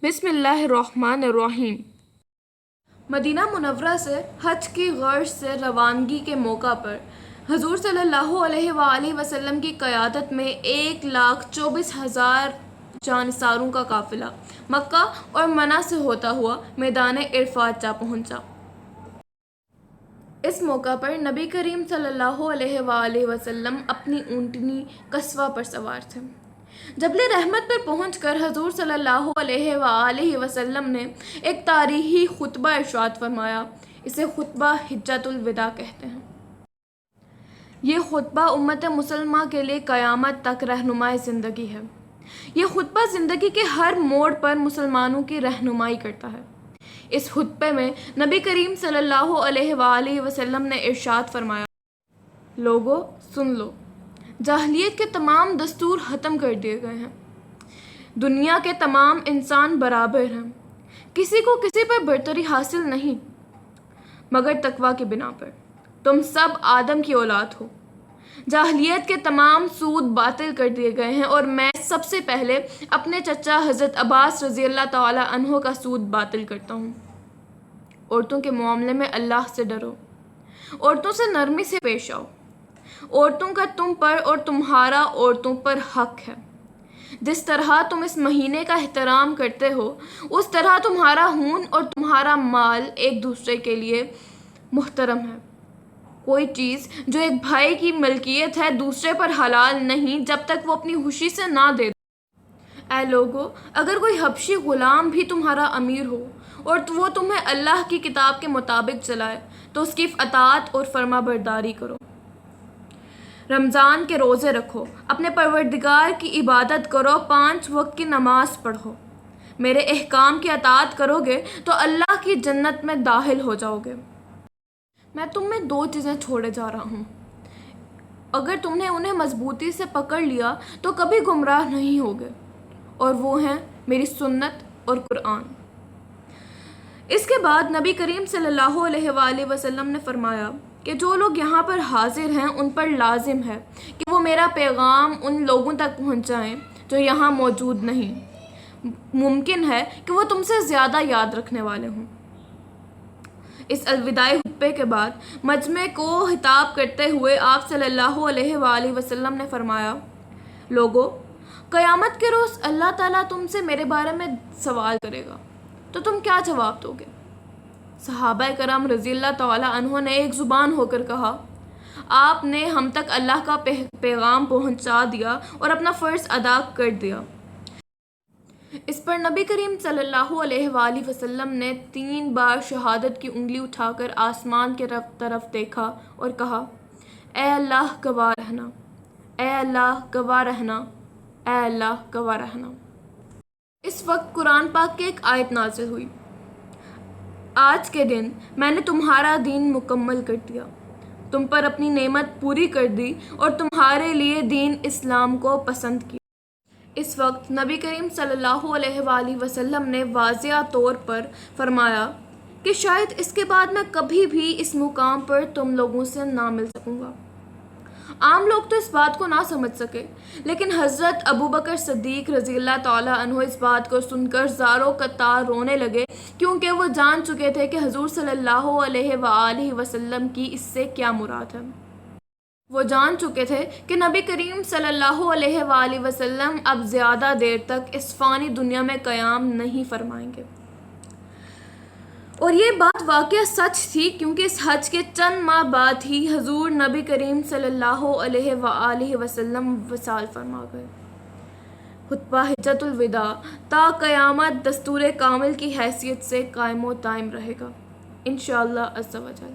بسم اللہ الرحمن الرحیم۔ مدینہ منورہ سے حج کی غرض سے روانگی کے موقع پر حضور صلی اللہ علیہ وآلہ وسلم کی قیادت میں 1,24,000 جانثاروں کا قافلہ مکہ اور منی سے ہوتا ہوا میدان عرفات جا پہنچا۔ اس موقع پر نبی کریم صلی اللہ علیہ وآلہ وسلم اپنی اونٹنی قصوہ پر سوار تھے۔ جبل رحمت پر پہنچ کر حضور صلی اللہ علیہ وآلہ وسلم نے ایک تاریخی خطبہ ارشاد فرمایا۔ اسے خطبہ حجۃ الوداع کہتے ہیں۔ یہ خطبہ امت مسلمہ کے لیے قیامت تک رہنمائے زندگی ہے۔ یہ خطبہ زندگی کے ہر موڑ پر مسلمانوں کی رہنمائی کرتا ہے۔ اس خطبے میں نبی کریم صلی اللہ علیہ وآلہ وسلم نے ارشاد فرمایا، لوگو سن لو، جاہلیت کے تمام دستور ختم کر دیے گئے ہیں۔ دنیا کے تمام انسان برابر ہیں۔ کسی کو کسی پر برتری حاصل نہیں مگر تقویٰ کی بنا پر۔ تم سب آدم کی اولاد ہو۔ جاہلیت کے تمام سود باطل کر دیے گئے ہیں اور میں سب سے پہلے اپنے چچا حضرت عباس رضی اللہ تعالی عنہ کا سود باطل کرتا ہوں۔ عورتوں کے معاملے میں اللہ سے ڈرو۔ عورتوں سے نرمی سے پیش آؤ۔ عورتوں کا تم پر اور تمہارا عورتوں پر حق ہے۔ جس طرح تم اس مہینے کا احترام کرتے ہو اس طرح تمہارا خون اور تمہارا مال ایک دوسرے کے لیے محترم ہے۔ کوئی چیز جو ایک بھائی کی ملکیت ہے دوسرے پر حلال نہیں جب تک وہ اپنی خوشی سے نہ دے دے۔ اے لوگو، اگر کوئی حبشی غلام بھی تمہارا امیر ہو اور وہ تمہیں اللہ کی کتاب کے مطابق چلائے تو اس کی اطاعت اور فرما برداری کرو۔ رمضان کے روزے رکھو، اپنے پروردگار کی عبادت کرو، 5 وقت کی نماز پڑھو۔ میرے احکام کی اطاعت کرو گے تو اللہ کی جنت میں داخل ہو جاؤ گے۔ میں تم میں 2 چیزیں چھوڑے جا رہا ہوں، اگر تم نے انہیں مضبوطی سے پکڑ لیا تو کبھی گمراہ نہیں ہوگے، اور وہ ہیں میری سنت اور قرآن۔ اس کے بعد نبی کریم صلی اللہ علیہ وآلہ وسلم نے فرمایا کہ جو لوگ یہاں پر حاضر ہیں ان پر لازم ہے کہ وہ میرا پیغام ان لوگوں تک پہنچائیں جو یہاں موجود نہیں۔ ممکن ہے کہ وہ تم سے زیادہ یاد رکھنے والے ہوں۔ اس الوداعی خطبے کے بعد مجمع کو خطاب کرتے ہوئے آپ صلی اللہ علیہ وآلہ وسلم نے فرمایا، لوگو، قیامت کے روز اللہ تعالیٰ تم سے میرے بارے میں سوال کرے گا تو تم کیا جواب دو گے؟ صحابہ کرام رضی اللہ تعالیٰ عنہ نے ایک زبان ہو کر کہا، آپ نے ہم تک اللہ کا پیغام پہنچا دیا اور اپنا فرض ادا کر دیا۔ اس پر نبی کریم صلی اللہ علیہ وآلہ وسلم نے 3 بار شہادت کی انگلی اٹھا کر آسمان کے طرف دیکھا اور کہا، اے اللہ گواہ رہنا، اے اللہ گواہ رہنا، اے اللہ گواہ رہنا۔ اس وقت قرآن پاک کی ایک آیت نازل ہوئی، آج کے دن میں نے تمہارا دین مکمل کر دیا، تم پر اپنی نعمت پوری کر دی اور تمہارے لیے دین اسلام کو پسند کیا۔ اس وقت نبی کریم صلی اللہ علیہ وآلہ وسلم نے واضح طور پر فرمایا کہ شاید اس کے بعد میں کبھی بھی اس مقام پر تم لوگوں سے نہ مل سکوں گا۔ عام لوگ تو اس بات کو نہ سمجھ سکے، لیکن حضرت ابوبکر صدیق رضی اللہ تعالیٰ عنہ اس بات کو سن کر زاروں قطار رونے لگے، کیونکہ وہ جان چکے تھے کہ حضور صلی اللہ علیہ وآلہ وسلم کی اس سے کیا مراد ہے۔ وہ جان چکے تھے کہ نبی کریم صلی اللہ علیہ وآلہ وسلم اب زیادہ دیر تک اس فانی دنیا میں قیام نہیں فرمائیں گے۔ اور یہ بات واقعہ سچ تھی، کیونکہ اس حج کے چند ماہ بعد ہی حضور نبی کریم صلی اللہ علیہ وآلہ وسلم وصال فرما گئے۔ خطبہ حجۃ الوداع تا قیامت دستور کامل کی حیثیت سے قائم و دائم رہے گا، انشاءاللہ عز و جل۔